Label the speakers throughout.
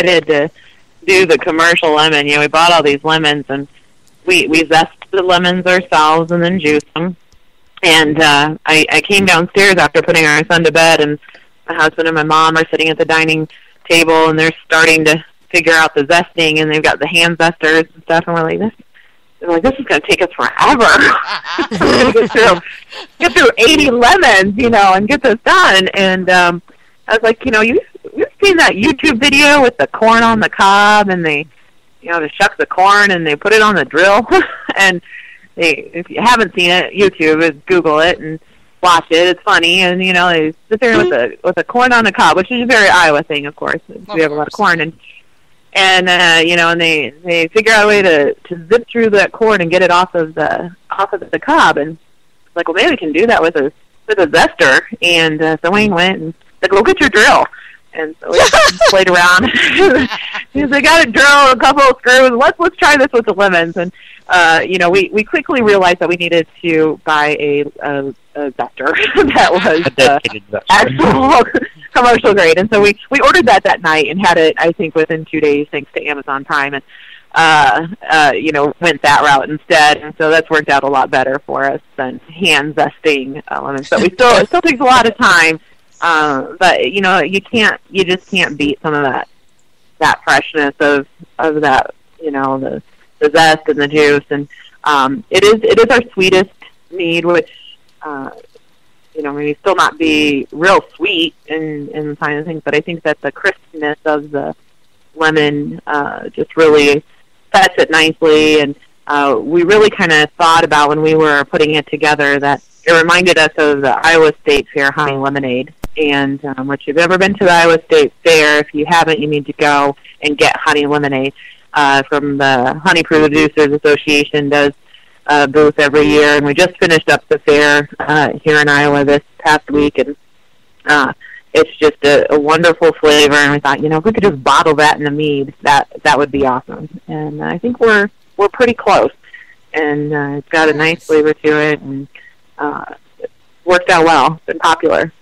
Speaker 1: decided to do the commercial lemon. We bought all these lemons, and we zest the lemons ourselves and then juice them. And I came downstairs after putting our son to bed, and my husband and my mom are sitting at the dining table, and they're starting to figure out the zesting, and they've got the hand zesters and stuff, and we're like, this is going to take us forever. We're going to get through 80 lemons, and get this done. And I was like, you've seen that YouTube video with the corn on the cob, and they shuck the corn and they put it on the drill. And if you haven't seen it, YouTube is Google it and watch it. It's funny. And they sit there with the corn on the cob, which is a very Iowa thing, of course. We have a lot of corn, and and they figure out a way to zip through that corn and get it off of the cob. And it's like, well, maybe we can do that with a zester. And so Wayne went and said, "Go get your drill." And so we played around. Because they got a drill, a couple of screws. Let's try this with the lemons. And we quickly realized that we needed to buy a zester that was actual commercial grade. And so we ordered that night and had it, I think, within 2 days, thanks to Amazon Prime, and went that route instead. And so that's worked out a lot better for us than hand zesting lemons. But it still takes a lot of time. But you just can't beat some of that freshness of that, the zest and the juice. And it is our sweetest mead, which maybe still not be real sweet in the kind of things, but I think that the crispness of the lemon just really sets it nicely. And we really kind of thought about, when we were putting it together, that it reminded us of the Iowa State Fair honey lemonade. And which, if you've ever been to the Iowa State Fair, if you haven't, you need to go and get honey lemonade from the Honey Producers Association. Does booth every year, and we just finished up the fair here in Iowa this past week, and it's just a wonderful flavor. And we thought, if we could just bottle that in a mead, that would be awesome. And I think we're pretty close, and it's got a nice flavor to it, and it worked out well. It's been popular.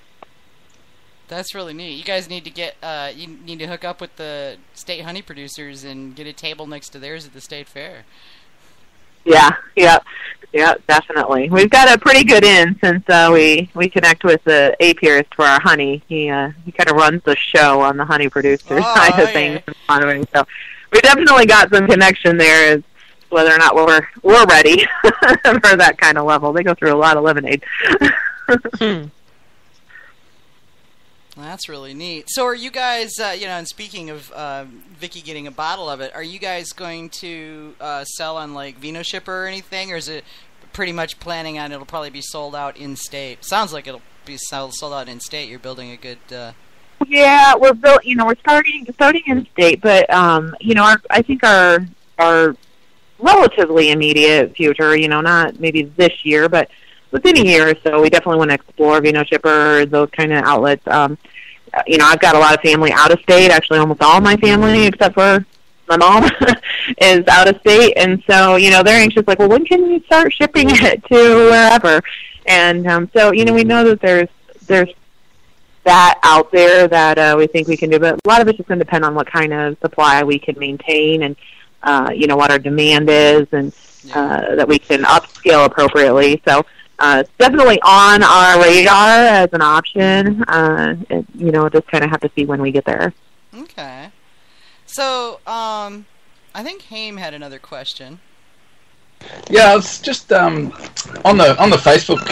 Speaker 2: That's really neat. You guys need to you need to hook up with the state honey producers and get a table next to theirs at the state fair.
Speaker 1: Yeah, definitely. We've got a pretty good in, since we connect with the apiarist for our honey. He kind of runs the show on the honey producers side of things. So we definitely got some connection there, as whether or not we're ready for that kind of level. They go through a lot of lemonade.
Speaker 2: That's really neat. So are you guys, and speaking of Vicky getting a bottle of it, are you guys going to sell on, like, Vino Shipper or anything, or is it pretty much planning on it'll probably be sold out in-state? Sounds like it'll be sold out in-state. You're building a good...
Speaker 1: Yeah, we're starting in-state, but, I think our relatively immediate future, not maybe this year, but within a year or so, we definitely want to explore Vino Shipper, those kind of outlets. I've got a lot of family out of state. Actually, almost all my family, except for my mom, is out of state. And so, they're anxious, like, well, when can we start shipping it to wherever? And so, we know that there's that out there that we think we can do. But a lot of it's just going to depend on what kind of supply we can maintain, and, what our demand is, and that we can upscale appropriately. So, it's definitely on our radar as an option. Just kind of have to see when we get there.
Speaker 2: Okay. So, I think Haim had another question.
Speaker 3: Yeah, I was just on the Facebook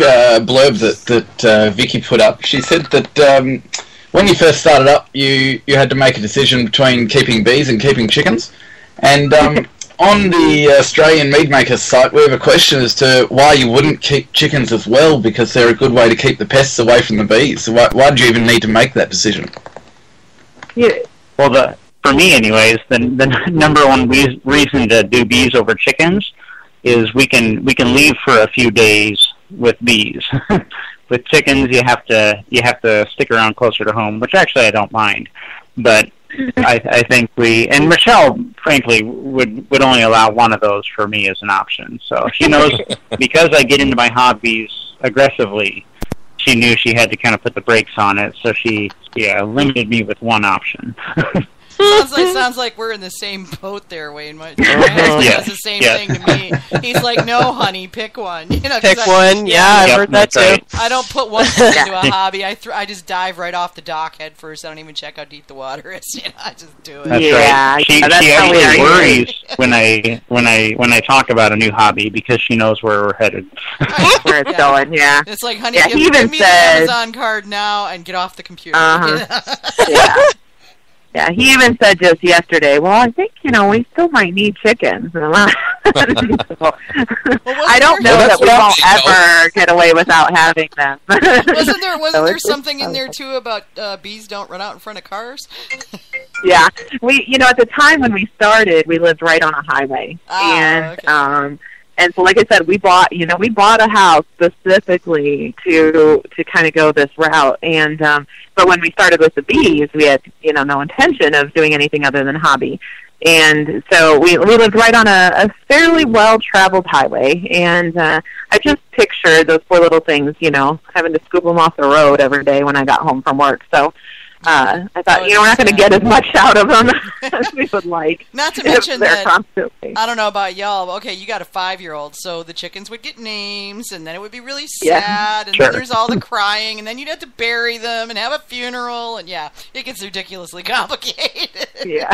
Speaker 3: blurb that Vicky put up. She said that when you first started up, you had to make a decision between keeping bees and keeping chickens, and on the Australian Mead Makers site, we have a question as to why you wouldn't keep chickens as well, because they're a good way to keep the pests away from the bees. So why did you even need to make that decision?
Speaker 4: Yeah. Well, for me, anyways, the number one reason to do bees over chickens is we can leave for a few days with bees. With chickens, you have to stick around closer to home, which actually I don't mind, but. I think and Michelle, frankly, would only allow one of those for me as an option. So she knows, because I get into my hobbies aggressively, she knew she had to kind of put the brakes on it. So she limited me with one option.
Speaker 2: Sounds like we're in the same boat there, Wayne. My husband does the same thing to me. He's like, "No, honey, pick one."
Speaker 5: Pick one. Yeah, I've heard that too.
Speaker 2: Right. I don't put one thing into a hobby. I just dive right off the dock head first. I don't even check how deep the water is. I just do it.
Speaker 4: That's right. She actually worries when I talk about a new hobby because she knows where we're headed.
Speaker 1: Where it's going. Yeah.
Speaker 2: It's like, honey, give me the Amazon card now and get off the computer.
Speaker 1: Yeah, he even said just yesterday, well, I think, we still might need chickens. I don't know that we won't ever get away without having them.
Speaker 2: Wasn't there something in there, too, about bees don't run out in front of cars?
Speaker 1: Yeah. At the time when we started, we lived right on a highway. And so, like I said, we bought a house specifically to kind of go this route. And but when we started with the bees, we had no intention of doing anything other than hobby. And so we lived right on a fairly well-traveled highway. And I just pictured those poor little things, having to scoop them off the road every day when I got home from work. So I thought, we're not going to get as much out of them as we would like.
Speaker 2: Not to mention that, I don't know about y'all, but okay, you got a 5-year-old, so the chickens would get names, and then it would be really sad, and then there's all the crying, and then you'd have to bury them and have a funeral, and it gets ridiculously complicated. Yeah.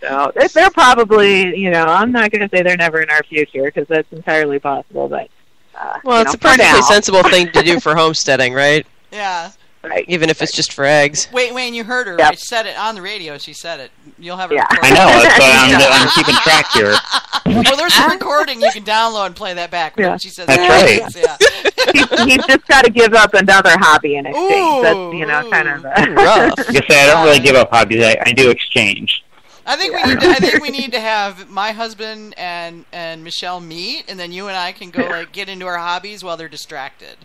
Speaker 1: So they're probably, I'm not going to say they're never in our future, because that's entirely possible, but
Speaker 5: it's a perfectly sensible thing to do for homesteading, right?
Speaker 2: Yeah.
Speaker 1: Right.
Speaker 5: Even if it's just for eggs.
Speaker 2: Wayne, you heard her. Yep. I said it on the radio. She said it. You'll have it recorded.
Speaker 4: I know. That's why I'm keeping track here.
Speaker 2: Well, there's a recording you can download and play that back.
Speaker 1: Yeah.
Speaker 2: She says
Speaker 4: that's right.
Speaker 1: He's just got to give up another hobby in exchange. That's kind of
Speaker 5: rough.
Speaker 4: I guess I don't really give up hobbies. I do exchange.
Speaker 2: I think we need to have my husband and Michelle meet, and then you and I can go get into our hobbies while they're distracted.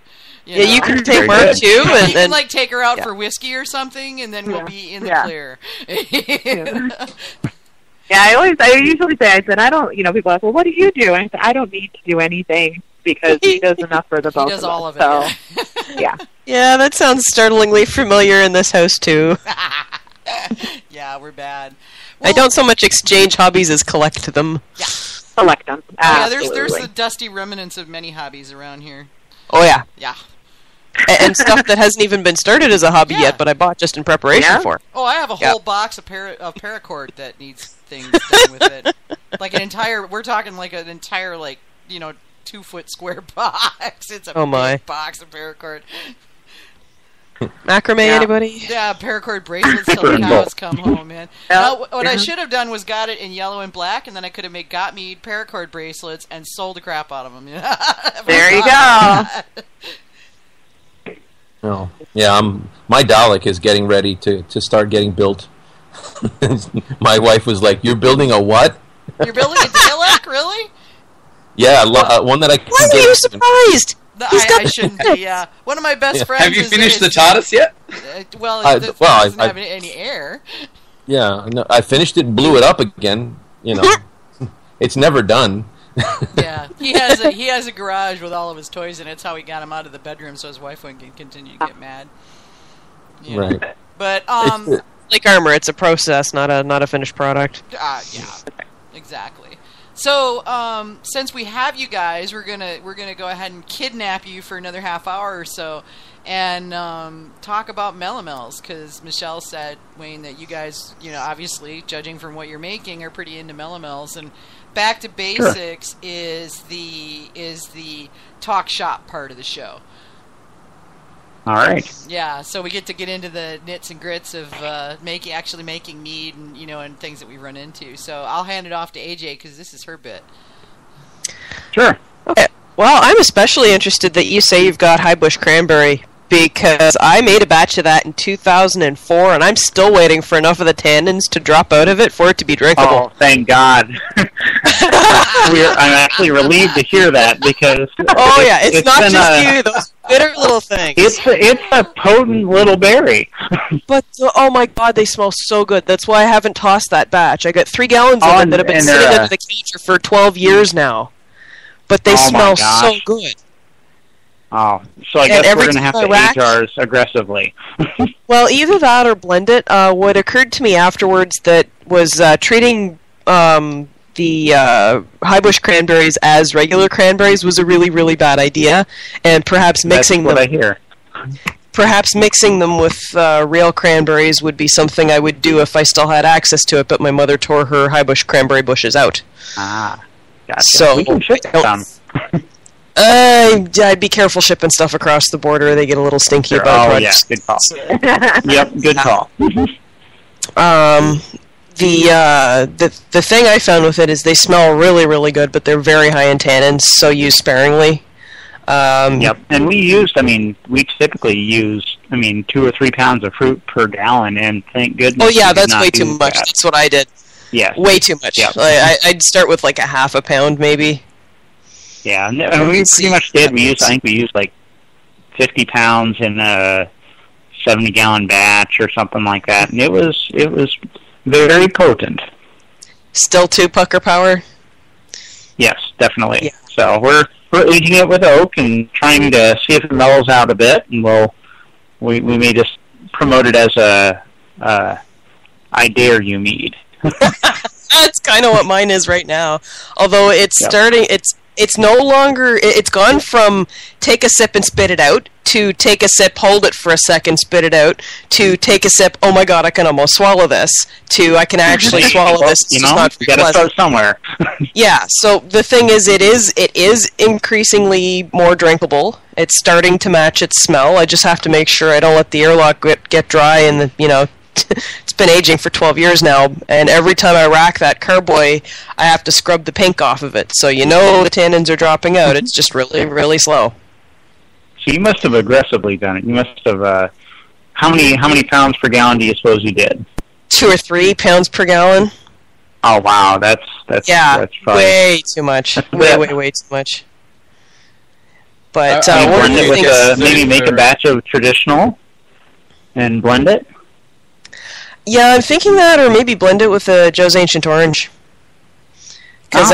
Speaker 5: You can take Mark too, and
Speaker 2: then take her out for whiskey or something, and then we'll be in the clear.
Speaker 1: I usually say, I don't. People ask, well, what do you do? And I said, I don't need to do anything because he does enough for the both of us.
Speaker 2: He does all of it.
Speaker 1: So,
Speaker 5: yeah, that sounds startlingly familiar in this house too.
Speaker 2: Yeah, we're bad.
Speaker 5: Well, I don't so much exchange hobbies as collect them.
Speaker 2: Yeah,
Speaker 1: collect them.
Speaker 2: There's the dusty remnants of many hobbies around here.
Speaker 5: Oh yeah.
Speaker 2: Yeah.
Speaker 5: And stuff that hasn't even been started as a hobby yet, but I bought just in preparation for.
Speaker 2: Oh, I have a whole box of paracord that needs things done with it. Like an entire, we're talking like an entire 2-foot square box. It's a big box of paracord.
Speaker 5: Macrame, anybody?
Speaker 2: Yeah, paracord bracelets till the cows come home, man. Now, what I should have done was got it in yellow and black, and then I could have got me paracord bracelets and sold the crap out of them.
Speaker 1: There you go.
Speaker 6: Oh, yeah, my Dalek is getting ready to start getting built. My wife was like, "You're building a what?"
Speaker 2: You're building a Dalek, really?
Speaker 6: Yeah, one that I can
Speaker 5: Why are you surprised?
Speaker 2: I shouldn't be. One of my best friends.
Speaker 3: Have you finished the TARDIS yet?
Speaker 2: It doesn't have any air.
Speaker 6: Yeah, no, I finished it and blew it up again. It's never done.
Speaker 2: Yeah, he has a garage with all of his toys, and it's how he got him out of the bedroom, so his wife wouldn't continue to get mad.
Speaker 6: Right.
Speaker 2: But
Speaker 5: like armor, it's a process, not a finished product.
Speaker 2: Yeah, exactly. So, since we have you guys, we're gonna go ahead and kidnap you for another half hour or so, and talk about melomels, because Michelle said, Wayne, that you guys, obviously, judging from what you're making, are pretty into melomels, and Back to Basics is the talk shop part of the show.
Speaker 4: All right.
Speaker 2: Yeah, so we get to get into the nits and grits of making mead and and things that we run into. So I'll hand it off to AJ because this is her bit.
Speaker 4: Sure.
Speaker 5: Okay. Well, I'm especially interested that you say you've got high bush cranberry, because I made a batch of that in 2004, and I'm still waiting for enough of the tannins to drop out of it for it to be drinkable.
Speaker 4: Oh, thank God. I'm actually relieved to hear that, because...
Speaker 5: Oh, yeah, it's not just you, those bitter little things.
Speaker 4: It's a potent little berry.
Speaker 5: But, oh my God, they smell so good. That's why I haven't tossed that batch. I got 3 gallons of it that have been sitting under the counter for 12 years now. But they smell so good.
Speaker 4: Oh, so I
Speaker 5: And
Speaker 4: guess
Speaker 5: every
Speaker 4: we're going to have
Speaker 5: time
Speaker 4: to
Speaker 5: I rack-
Speaker 4: age ours aggressively.
Speaker 5: Well, either that or blend it. What occurred to me afterwards that was treating the high bush cranberries as regular cranberries was a really, really bad idea, and perhaps mixing
Speaker 4: That's what
Speaker 5: them.
Speaker 4: I hear.
Speaker 5: Perhaps mixing them with real cranberries would be something I would do if I still had access to it. But my mother tore her high bush cranberry bushes out.
Speaker 4: Ah, gotcha.
Speaker 5: So
Speaker 4: we can ship some.
Speaker 5: I'd be careful shipping stuff across the border. They get a little stinky
Speaker 4: Sure.
Speaker 5: about
Speaker 4: Oh,
Speaker 5: products.
Speaker 4: yeah, good call. Yep, good call.
Speaker 5: The thing I found with it is they smell really, really good, but they're very high in tannins, so use sparingly.
Speaker 4: Yep, and we typically use, 2 or 3 pounds of fruit per gallon, and thank goodness.
Speaker 5: Oh yeah,
Speaker 4: we did
Speaker 5: that's
Speaker 4: not
Speaker 5: way too
Speaker 4: use
Speaker 5: much.
Speaker 4: that.
Speaker 5: That's what I did.
Speaker 4: Yes.
Speaker 5: Way too much.
Speaker 4: Yep.
Speaker 5: I'd start with like a half a pound, maybe.
Speaker 4: Yeah, and we pretty much did. I think we used like 50 pounds in a 70-gallon batch or something like that, and it was very potent.
Speaker 5: Still 2 pucker power?
Speaker 4: Yes, definitely.
Speaker 5: Yeah.
Speaker 4: So we're aging it with oak and trying to see if it mellows out a bit, and we may just promote it as a I dare you mead.
Speaker 5: That's kind of what mine is right now. Although it's starting, it's no longer, it's gone from take a sip and spit it out, to take a sip, hold it for a second, spit it out, to take a sip, oh my god, I can almost swallow this, to I can actually swallow this. It's just not
Speaker 4: you gotta
Speaker 5: pleasant.
Speaker 4: start somewhere.
Speaker 5: Yeah, so the thing is, it is increasingly more drinkable. It's starting to match its smell. I just have to make sure I don't let the airlock get dry, and it's been aging for 12 years now, and every time I rack that carboy, I have to scrub the pink off of it. So the tannins are dropping out. It's just really, really slow.
Speaker 4: So you must have aggressively done it. You must have. How many pounds per gallon do you suppose you did?
Speaker 5: 2 or 3 pounds per gallon.
Speaker 4: Oh wow, that's probably
Speaker 5: way too much. Way too much. But
Speaker 4: blend it with maybe make a batch of traditional and blend it.
Speaker 5: Yeah, I'm thinking that, or maybe blend it with a Joe's Ancient Orange. Because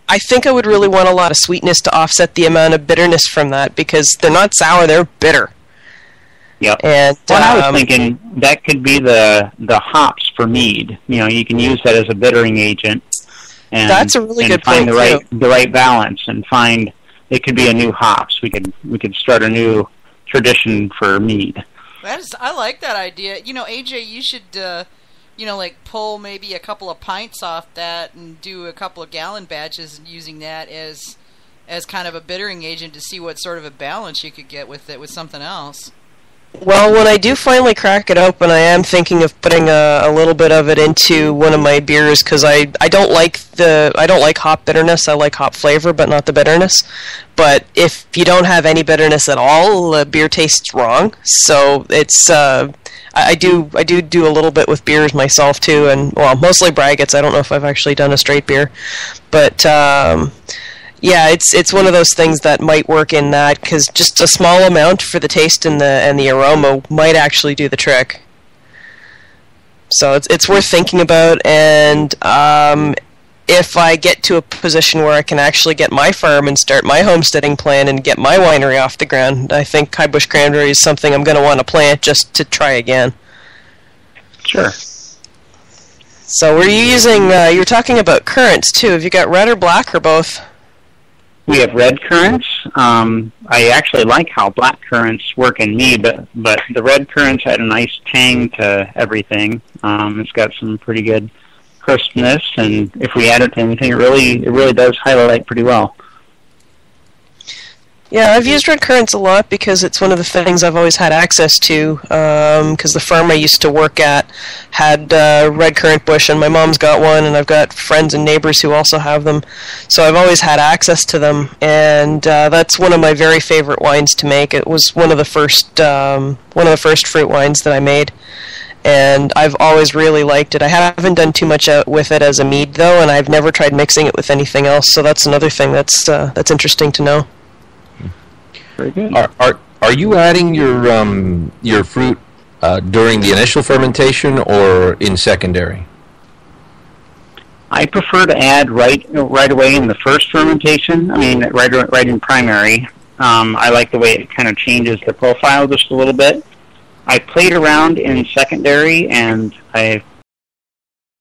Speaker 5: I think I would really want a lot of sweetness to offset the amount of bitterness from that, because they're not sour, they're bitter.
Speaker 4: Yep.
Speaker 5: And
Speaker 4: I was thinking that could be the hops for mead. You can use that as a bittering agent. And
Speaker 5: that's a really good
Speaker 4: find
Speaker 5: point,
Speaker 4: the right balance, and find it could be a new hops. We could start a new tradition for mead.
Speaker 2: I like that idea. AJ, you should, pull maybe a couple of pints off that and do a couple of gallon batches using that as kind of a bittering agent to see what sort of a balance you could get with it with something else.
Speaker 5: Well, when I do finally crack it open, I am thinking of putting a little bit of it into one of my beers, because I don't like hop bitterness. I like hop flavor, but not the bitterness. But if you don't have any bitterness at all, the beer tastes wrong. So it's I do a little bit with beers myself too, and mostly braggots. I don't know if I've actually done a straight beer, but. Yeah, it's one of those things that might work in that, because just a small amount for the taste and the aroma might actually do the trick. So it's worth thinking about, and if I get to a position where I can actually get my farm and start my homesteading plan and get my winery off the ground, I think high bush cranberry is something I'm going to want to plant just to try again.
Speaker 4: Sure.
Speaker 5: So were you using? You were talking about currants too. Have you got red or black or both?
Speaker 4: We have red currants. I actually like how black currants work in mead, but the red currants add a nice tang to everything. It's got some pretty good crispness, and if we add it to anything, it really does highlight pretty well.
Speaker 5: Yeah, I've used red currants a lot because it's one of the things I've always had access to, because the farm I used to work at had red currant bush, and my mom's got one, and I've got friends and neighbors who also have them, so I've always had access to them, and that's one of my very favorite wines to make. It was one of the first fruit wines that I made, and I've always really liked it. I haven't done too much with it as a mead, though, and I've never tried mixing it with anything else, so that's another thing that's interesting to know.
Speaker 4: Very good.
Speaker 6: Are you adding your fruit during the initial fermentation or in secondary?
Speaker 4: I prefer to add right away in the first fermentation. Right in primary, I like the way it kind of changes the profile just a little bit. I played around in secondary, and I